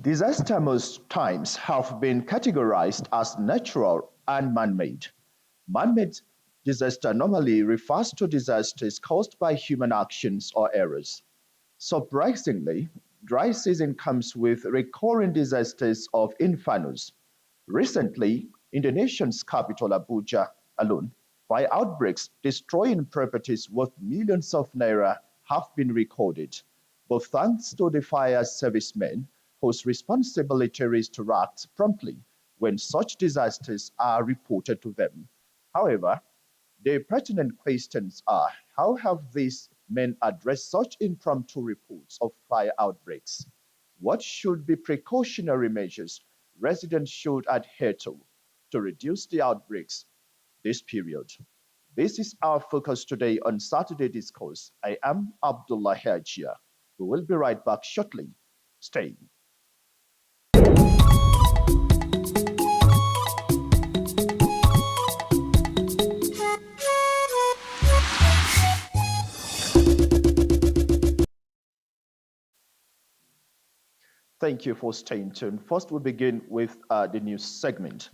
Disaster most times have been categorized as natural and man-made. Man-made disaster normally refers to disasters caused by human actions or errors. Surprisingly, dry season comes with recurring disasters of infernos. Recently, in the nation's capital Abuja alone, fire outbreaks destroying properties worth millions of naira have been recorded, but thanks to the fire servicemen whose responsibility is to act promptly when such disasters are reported to them. However, the pertinent questions are how have these men addressed such impromptu reports of fire outbreaks? What should be precautionary measures residents should adhere to reduce the outbreaks this period? This is our focus today on Saturday Discourse. I am Abdullah Hajia. We will be right back shortly. Stay. Thank you for staying tuned. First, we begin with the news segment.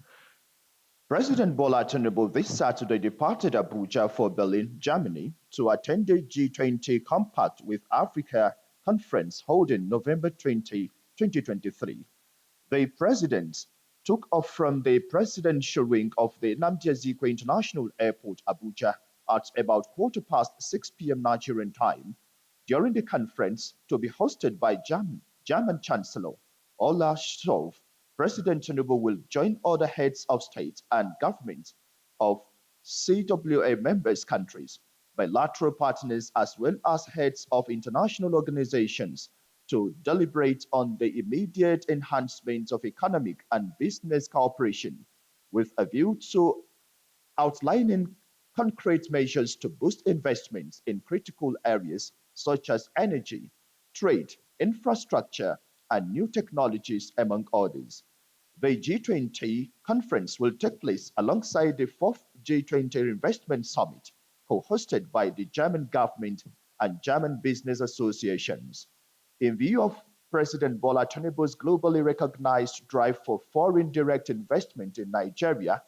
President Bola Tinubu this Saturday departed Abuja for Berlin, Germany, to attend the G20 Compact with Africa conference holding November 20, 2023. The president took off from the presidential wing of the Nnamdi Azikiwe International Airport, Abuja, at about 6:15 p.m. Nigerian time during the conference to be hosted by German Chancellor Olaf Scholz. President Tinubu will join other heads of state and government of CWA members countries, bilateral partners, as well as heads of international organizations to deliberate on the immediate enhancement of economic and business cooperation with a view to outlining concrete measures to boost investments in critical areas such as energy, trade, infrastructure, and new technologies, among others. The G20 conference will take place alongside the fourth G20 Investment Summit, co-hosted by the German government and German business associations. In view of President Bola Tinubu's globally recognized drive for foreign direct investment in Nigeria,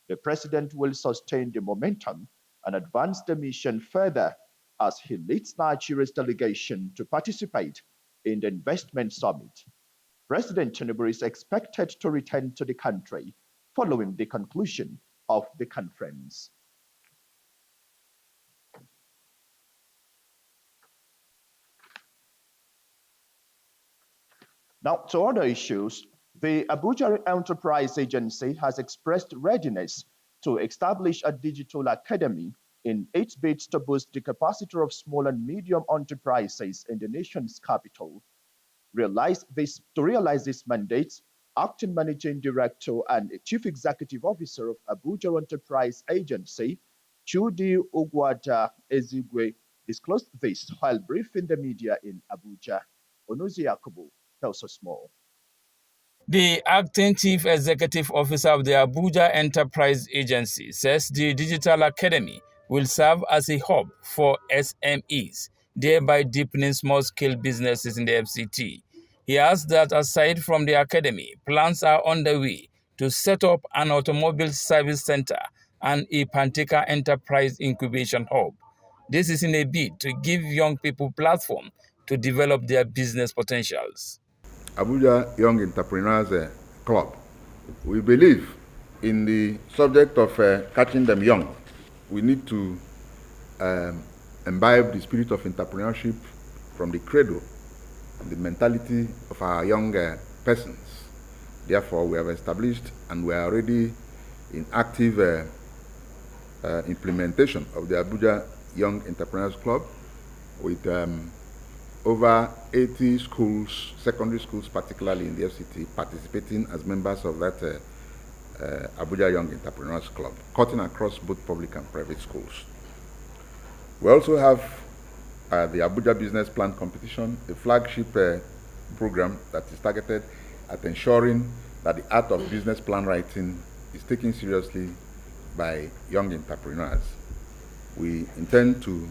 the president will sustain the momentum and advance the mission further as he leads Nigeria's delegation to participate in the investment summit. President Tinubu is expected to return to the country following the conclusion of the conference. Now, to other issues, the Abuja Enterprise Agency has expressed readiness to establish a digital academy in its bids to boost the capacity of small and medium enterprises in the nation's capital. To realize this mandate, Acting Managing Director and Chief Executive Officer of Abuja Enterprise Agency, Chudi Ogwada Ezigwe, disclosed this while briefing the media in Abuja. Onozi Yakubu tells us more. The acting chief executive officer of the Abuja Enterprise Agency says the Digital Academy will serve as a hub for SMEs, thereby deepening small-scale businesses in the FCT. He adds that aside from the academy, plans are underway to set up an automobile service center and a Panteka Enterprise Incubation Hub. This is in a bid to give young people platform to develop their business potentials. Abuja Young Entrepreneurs Club. We believe in the subject of catching them young. We need to imbibe the spirit of entrepreneurship from the cradle, the mentality of our young persons. Therefore, we have established and we are already in active implementation of the Abuja Young Entrepreneurs Club with over 80 schools, secondary schools particularly in the FCT, participating as members of that Abuja Young Entrepreneurs Club, cutting across both public and private schools. We also have the Abuja Business Plan Competition, a flagship program that is targeted at ensuring that the art of business plan writing is taken seriously by young entrepreneurs. We intend to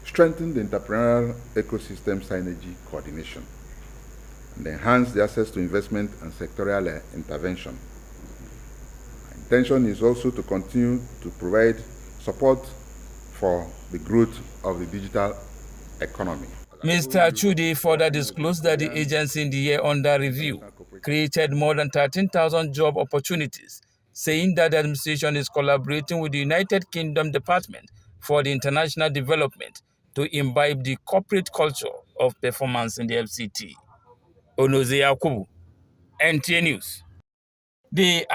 strengthen the entrepreneurial ecosystem synergy coordination. and enhance the access to investment and sectorial intervention. Intention is also to continue to provide support for the growth of the digital economy. Mr. Chudi further disclosed that the agency in the year under review created more than 13,000 job opportunities, saying that the administration is collaborating with the United Kingdom Department for the International Development to imbibe the corporate culture of performance in the FCT. Onoze Yakubu, NTA News. The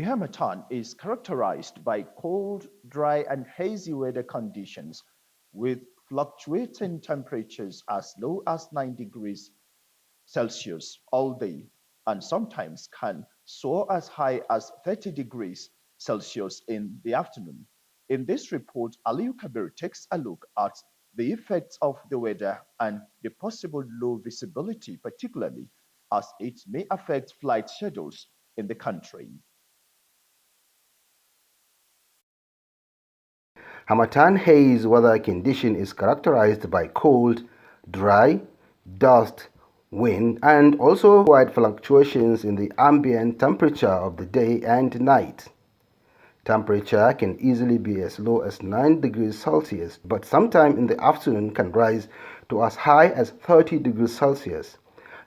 Harmattan is characterized by cold, dry, and hazy weather conditions with fluctuating temperatures as low as 9 degrees Celsius all day and sometimes can soar as high as 30 degrees Celsius in the afternoon. In this report, Aliyu Kabir takes a look at the effects of the weather and the possible low visibility, particularly as it may affect flight schedules in the country. Harmattan haze weather condition is characterized by cold, dry, dust, wind, and also wide fluctuations in the ambient temperature of the day and night. Temperature can easily be as low as 9 degrees Celsius, but sometime in the afternoon can rise to as high as 30 degrees Celsius.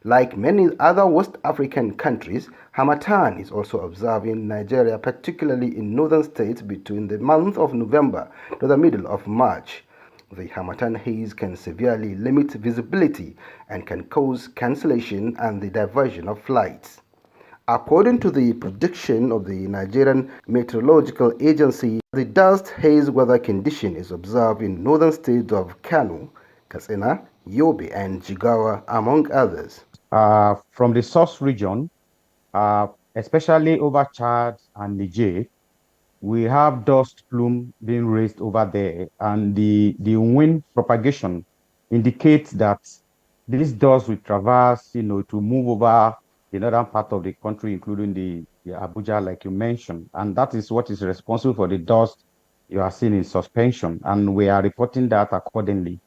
Like many other West African countries, Harmattan is also observed in Nigeria, particularly in northern states between the month of November to the middle of March. The Harmattan haze can severely limit visibility and can cause cancellation and the diversion of flights. According to the prediction of the Nigerian Meteorological Agency, the dust haze weather condition is observed in northern states of Kano, Katsina, Yobe, and Jigawa, among others. From the source region, especially over Chad and Niger, we have dust plume being raised over there, and the wind propagation indicates that this dust will traverse, to move over the northern part of the country, including the Abuja, like you mentioned, and that is what is responsible for the dust you are seeing in suspension, and we are reporting that accordingly.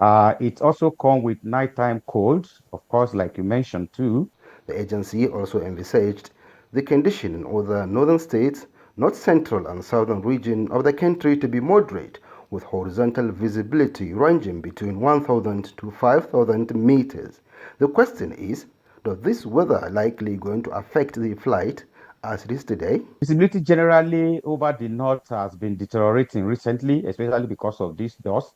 It also comes with nighttime colds, of course, like you mentioned too. The agency also envisaged the condition in other northern states, north central and southern region of the country to be moderate, with horizontal visibility ranging between 1,000 to 5,000 meters. The question is, does this weather likely going to affect the flight as it is today? Visibility generally over the north has been deteriorating recently, especially because of this dust.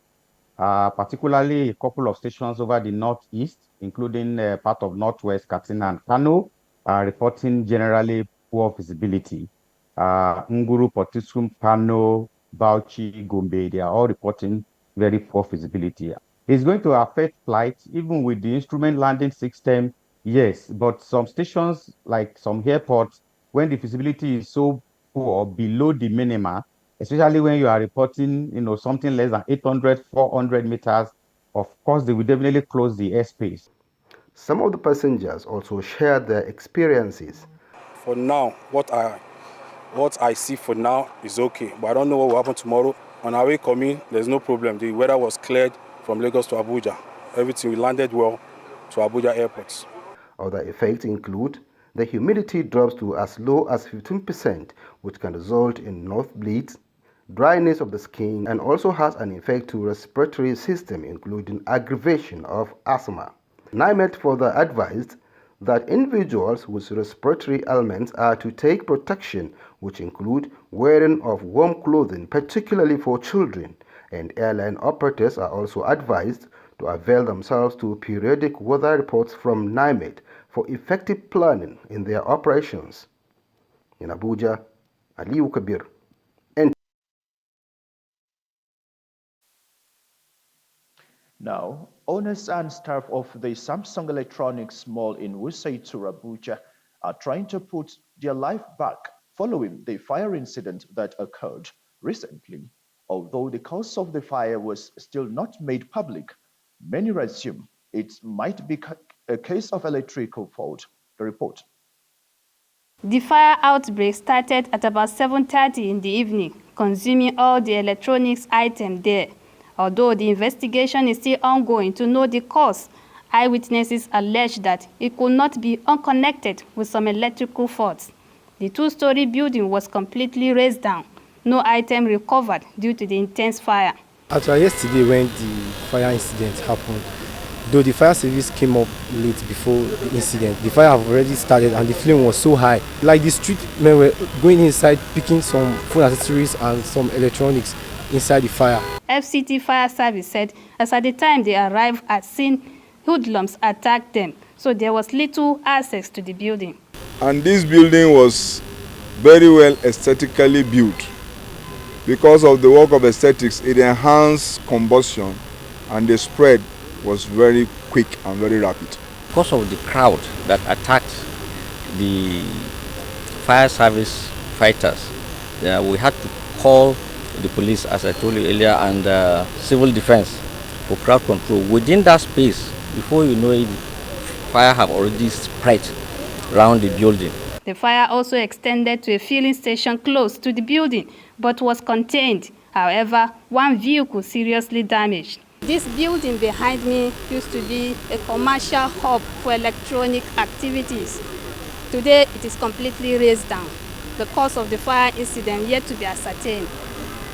Particularly a couple of stations over the northeast, including part of northwest Katsina and Kano, are reporting generally poor visibility. Nguru, Potiskum, Kano, Bauchi, Gombe, they are all reporting very poor visibility. It's going to affect flights, even with the instrument landing system, yes, but some stations, like some airports, when the visibility is so poor, below the minima, especially when you are reporting, something less than 800, 400 meters, of course, they will definitely close the airspace. Some of the passengers also shared their experiences. For now, what I see for now is okay, but I don't know what will happen tomorrow. On our way coming, there's no problem. The weather was cleared from Lagos to Abuja. Everything, we landed well to Abuja airports. Other effects include the humidity drops to as low as 15%, which can result in nosebleeds, dryness of the skin, and also has an effect to respiratory system, including aggravation of asthma. NIMET further advised that individuals with respiratory ailments are to take protection, which include wearing of warm clothing, particularly for children, and airline operators are also advised to avail themselves to periodic weather reports from NIMET for effective planning in their operations. In Abuja, Aliyu Kabir. Now, owners and staff of the Samsung Electronics Mall in Wuse to Abuja are trying to put their life back following the fire incident that occurred recently. Although the cause of the fire was still not made public, many assume it might be a case of electrical fault. The report. The fire outbreak started at about 7:30 in the evening, consuming all the electronics items there. Although the investigation is still ongoing to know the cause, Eyewitnesses alleged that it could not be unconnected with some electrical faults. The two-story building was completely razed down. No item recovered due to the intense fire. Actually, yesterday when the fire incident happened, though the fire service came up late before the incident, the fire have already started and the flame was so high. Like the street men were going inside picking some phone accessories and some electronics inside the fire. FCT Fire Service said as at the time they arrived at scene, hoodlums attacked them, so there was little access to the building. And this building was very well aesthetically built. Because of the work of aesthetics, it enhanced combustion and the spread was very quick and very rapid. Because of the crowd that attacked the fire service fighters, we had to call the police, as I told you earlier, and civil defense for crowd control. Within that space, before you know it, fire have already spread around the building. The fire also extended to a filling station close to the building, but was contained. However, one vehicle seriously damaged. This building behind me used to be a commercial hub for electronic activities. Today, it is completely razed down. The cause of the fire incident yet to be ascertained.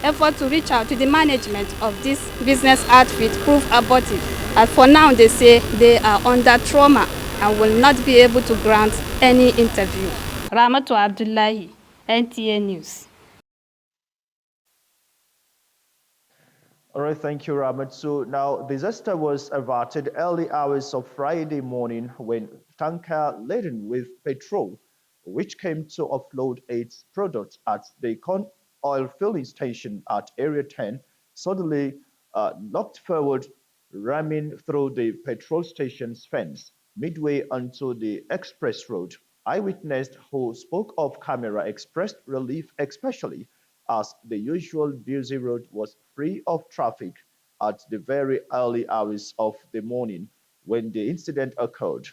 Effort to reach out to the management of this business outfit proved abortive. And for now, they say they are under trauma and will not be able to grant any interview. Ramatu Abdullahi, NTA News. All right, thank you, Ramat. So now, disaster was averted early hours of Friday morning when tanker laden with petrol, which came to offload its products at the corn oil filling station at Area 10, suddenly knocked forward, ramming through the petrol station's fence midway onto the express road. Eyewitness who spoke off camera expressed relief, especially as the usual busy road was free of traffic at the very early hours of the morning when the incident occurred.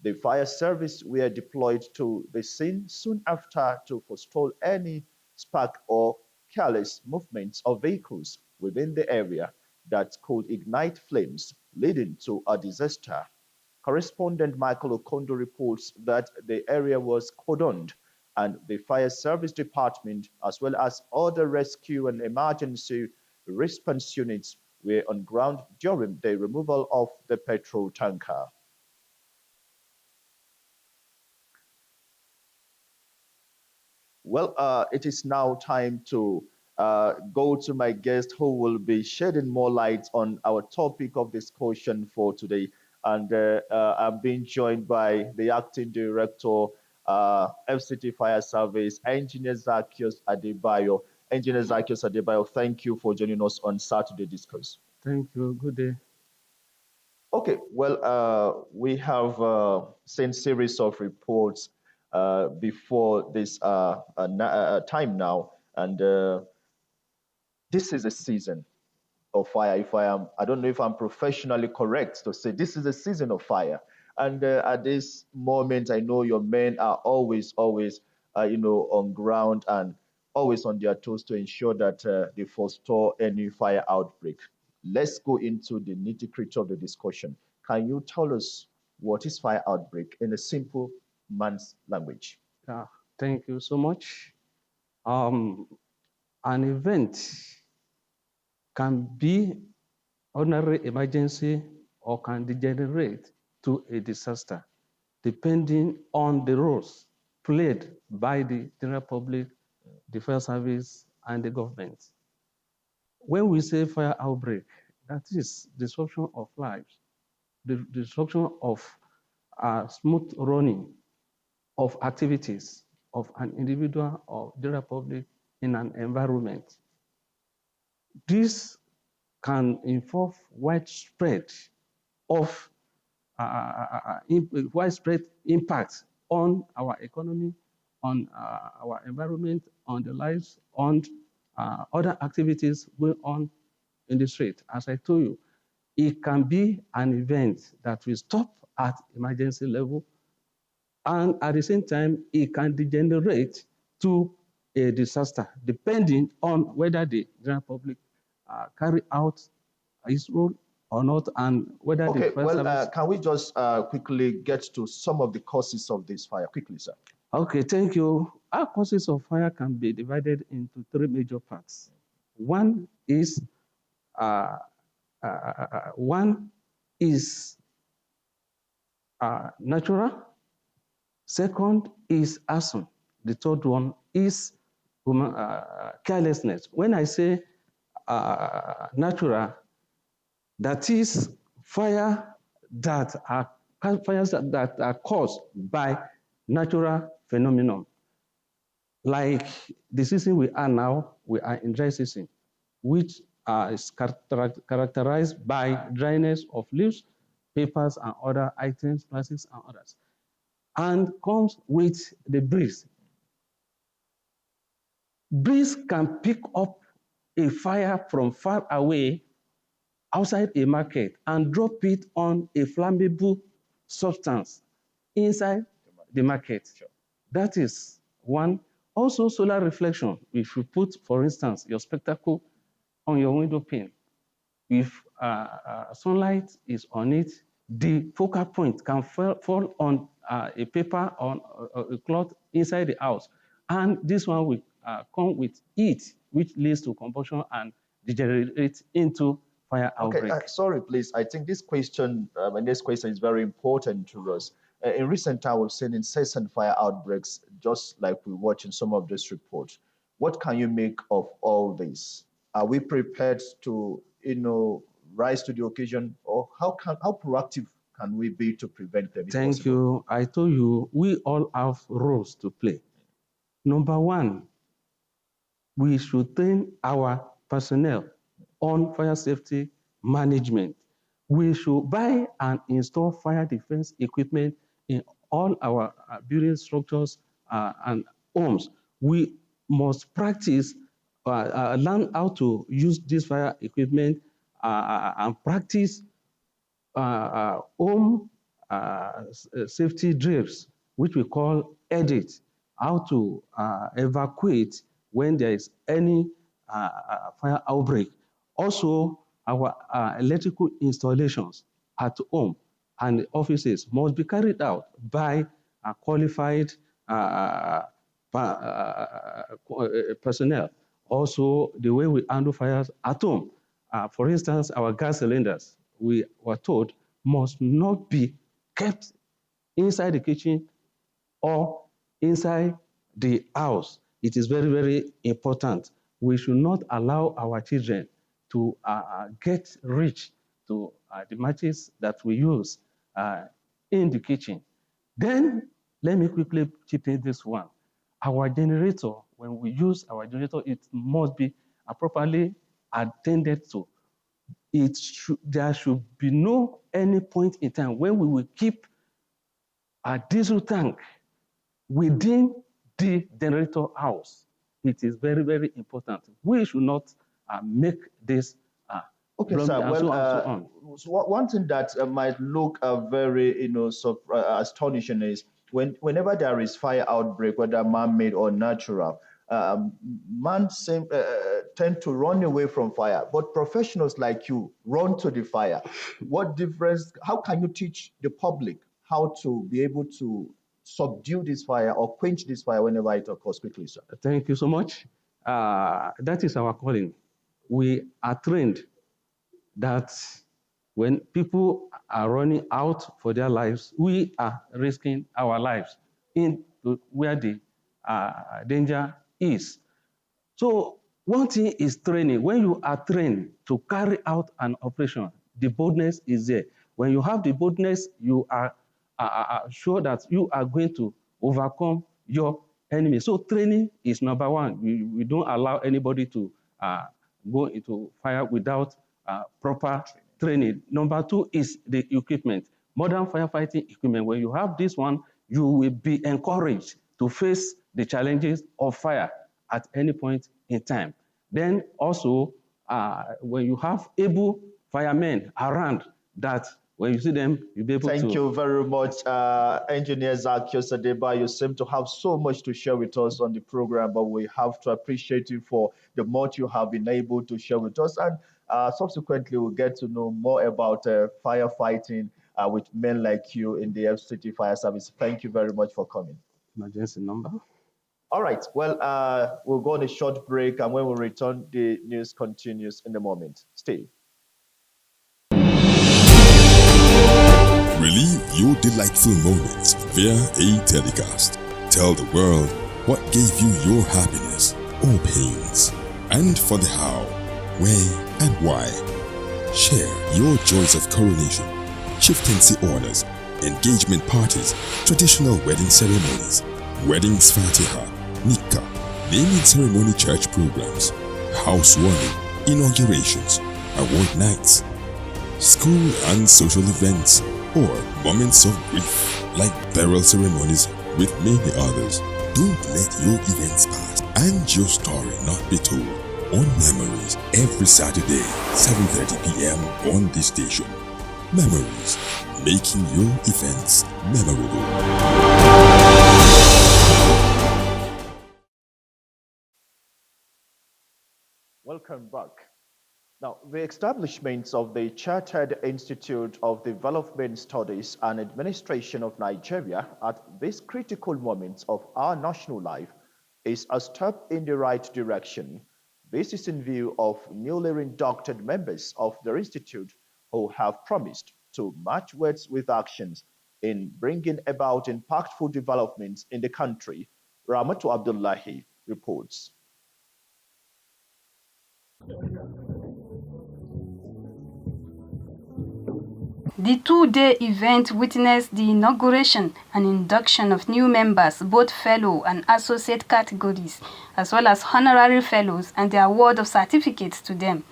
The fire service were deployed to the scene soon after to forestall any spark or careless movements of vehicles within the area that could ignite flames, leading to a disaster. Correspondent Michael Okondo reports that the area was cordoned and the fire service department, as well as other rescue and emergency response units, were on ground during the removal of the petrol tanker. Well, it is now time to go to my guest who will be shedding more light on our topic of discussion for today. And I'm being joined by the acting director, FCT Fire Service, Engineer Zacchaeus Adebayo. Engineer Zacchaeus Adebayo, thank you for joining us on Saturday Discourse. Thank you. Good day. Okay, well, we have seen series of reports before this time now, and this is a season of fire. I don't know if I'm professionally correct to say this is a season of fire. And at this moment, I know your men are always, on ground and always on their toes to ensure that they forestall any fire outbreak. Let's go into the nitty-gritty of the discussion. Can you tell us what is fire outbreak in a simple man's language? Thank you so much. An event can be ordinary emergency or can degenerate to a disaster, depending on the roles played by the general public, the fire service, and the government. When we say fire outbreak, that is disruption of lives, the disruption of smooth running of activities of an individual or general public in an environment. This can involve widespread impact on our economy, on our environment, on the lives, on other activities going on in the street. As I told you, it can be an event that will stop at emergency level, and at the same time, it can degenerate to a disaster, depending on whether the general public carry out its role or not, and whether Okay, the fire well, service... can we just quickly get to some of the causes of this fire? Quickly, sir. Okay, thank you. Our causes of fire can be divided into three major parts. One is natural. Second is arson. The third one is human, carelessness. When I say natural, that is fires that are caused by natural phenomenon. Like the season we are now, we are in dry season, which is characterized by dryness of leaves, papers, and other items, plastics, and others, and comes with the breeze. Breeze can pick up a fire from far away outside a market and drop it on a flammable substance inside the market. Sure. That is one. Also, solar reflection. If you put, for instance, your spectacle on your window pane, if sunlight is on it, the focal point can fall on a paper or a cloth inside the house. And this one will come with heat, which leads to combustion and degenerates into fire outbreak. Okay, sorry, please. I think this question, and this question is very important to us. In recent times, we've seen incessant fire outbreaks, just like we watch in some of these reports. What can you make of all this? Are we prepared to, rise to the occasion, or how proactive can we be to prevent them? Thank you. I told you we all have roles to play. Number one, we should train our personnel on fire safety management. We should buy and install fire defense equipment in all our building structures and homes. We must practice, learn how to use this fire equipment and practice home safety drills, which we call EDIT, how to evacuate when there is any fire outbreak. Also, our electrical installations at home and offices must be carried out by qualified personnel. Also, the way we handle fires at home. For instance, our gas cylinders, we were told, must not be kept inside the kitchen or inside the house. It is very, very important. We should not allow our children to get rich to the matches that we use in the kitchen. Then, let me quickly chip in this one. Our generator, when we use our generator, it must be properly attended to. There should be no any point in time when we will keep a diesel tank within the generator house. It is very, very important. We should not make this okay, sir. Well, so one thing that might look very, astonishing is whenever there is fire outbreak, whether man-made or natural, man tend to run away from fire, but professionals like you run to the fire. What difference? How can you teach the public how to be able to subdue this fire or quench this fire whenever it occurs? Quickly, sir. Thank you so much. That is our calling. We are trained that when people are running out for their lives, we are risking our lives in where the danger is. So one thing is training. When you are trained to carry out an operation, the boldness is there. When you have the boldness, you are sure that you are going to overcome your enemy. So training is number one. We don't allow anybody to go into fire without proper training. Number two is the equipment. Modern firefighting equipment. When you have this one, you will be encouraged to face the challenges of fire at any point in time. Then also, when you have able firemen around, that when you see them, you'll be able to... Thank you very much, Engineer Zacchaeus Adeba. You seem to have so much to share with us on the program, but we have to appreciate you for the much you have been able to share with us. And Subsequently, we'll get to know more about firefighting with men like you in the FCT Fire Service. Thank you very much for coming. Emergency number. All right. Well, we'll go on a short break, and when we return, the news continues in a moment. Stay. Relive your delightful moments via a telecast. Tell the world what gave you your happiness or pains, and for the how, where, and why. Share your joys of coronation, chieftaincy honors, engagement parties, traditional wedding ceremonies, weddings fatiha, nikah, naming ceremony church programs, housewarming, inaugurations, award nights, school and social events, or moments of grief like burial ceremonies with many others. Don't let your events pass and your story not be told on Memories every Saturday, 7:30 p.m. on this station. Memories, making your events memorable. Welcome back. Now, the establishment of the Chartered Institute of Development Studies and Administration of Nigeria at this critical moment of our national life is a step in the right direction. This is in view of newly inducted members of the institute who have promised to match words with actions in bringing about impactful developments in the country. Ramatu Abdullahi reports. The two-day event witnessed the inauguration and induction of new members, both fellow and associate categories, as well as honorary fellows, and the award of certificates to them.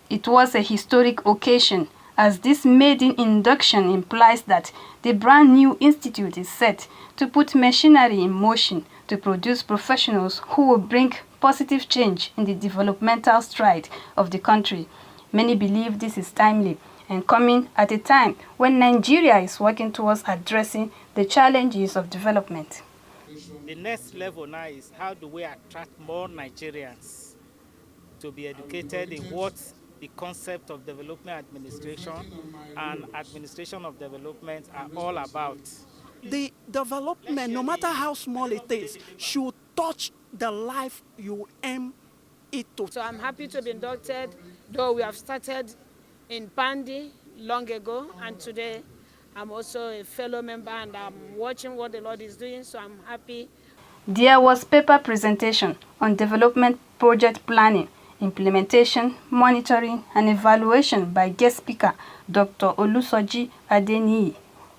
It was a historic occasion, as this maiden induction implies that the brand new institute is set to put machinery in motion to produce professionals who will bring positive change in the developmental stride of the country. Many believe this is timely and coming at a time when Nigeria is working towards addressing the challenges of development. The next level now is how do we attract more Nigerians to be educated in what the concept of development administration and administration of development are all about. The development, no matter how small it is, should touch the life you aim it to. So I'm happy to be inducted, though we have started in Pandi long ago, and today I'm also a fellow member and I'm watching what the Lord is doing, so I'm happy. There was paper presentation on development project planning, implementation, monitoring, and evaluation by guest speaker Dr. Olusoji Adeniyi.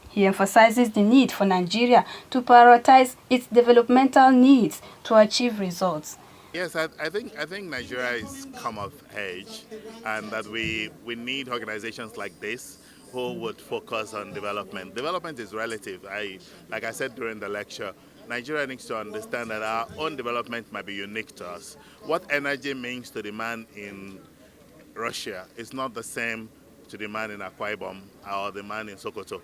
He emphasizes the need for Nigeria to prioritize its developmental needs to achieve results. Yes, I think Nigeria is come of age, and that we need organizations like this who would focus on development. Development is relative. Like I said during the lecture, Nigeria needs to understand that our own development might be unique to us. What energy means to the man in Russia is not the same to the man in Akwa Ibom or the man in Sokoto.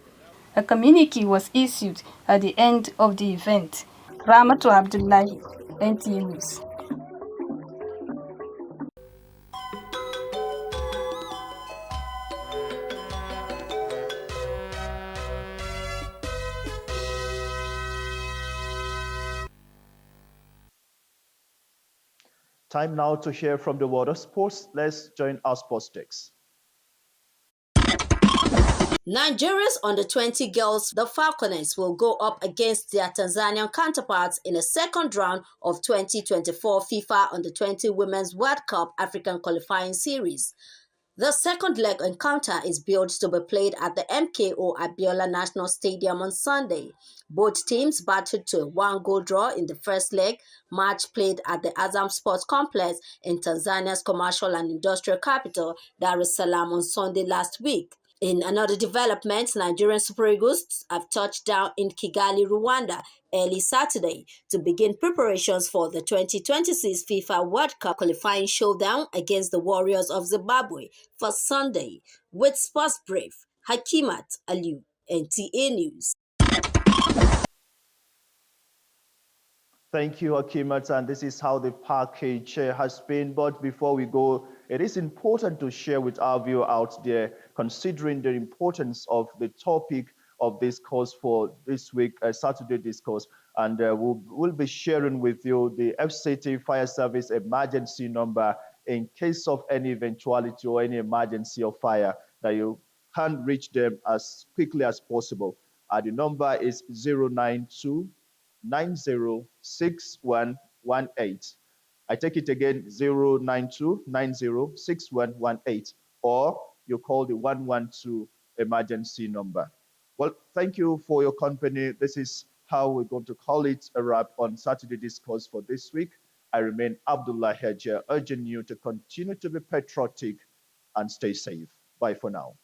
A communique was issued at the end of the event. Ramatu Abdullahi, NTA News. Time now to hear from the world of sports. Let's join our sports text. Nigeria's under-20 girls, the Falconets, will go up against their Tanzanian counterparts in a second round of 2024 FIFA Under-20 Women's World Cup African Qualifying Series. The second leg encounter is billed to be played at the MKO Abiola National Stadium on Sunday. Both teams battled to a one-goal draw in the first leg, match played at the Azam Sports Complex in Tanzania's commercial and industrial capital, Dar es Salaam, on Sunday last week. In another development, Nigerian Super Eagles have touched down in Kigali, Rwanda, early Saturday to begin preparations for the 2026 FIFA World Cup qualifying showdown against the Warriors of Zimbabwe for Sunday. With Sports Brief, Hakimat Aliu, NTA News. Thank you, Hakimat, and this is how the package has been. But before we go it is important to share with our viewer out there, considering the importance of the topic of this course for this week, Saturday discourse. And we'll be sharing with you the FCT Fire Service emergency number in case of any eventuality or any emergency of fire that you can reach them as quickly as possible. The number is 092 906118. I take it again, 092 906118, or you call the 112 emergency number. Well, thank you for your company. This is how we're going to call it a wrap on Saturday Discourse for this week. I remain Abdullah Hedja, urging you to continue to be patriotic and stay safe. Bye for now.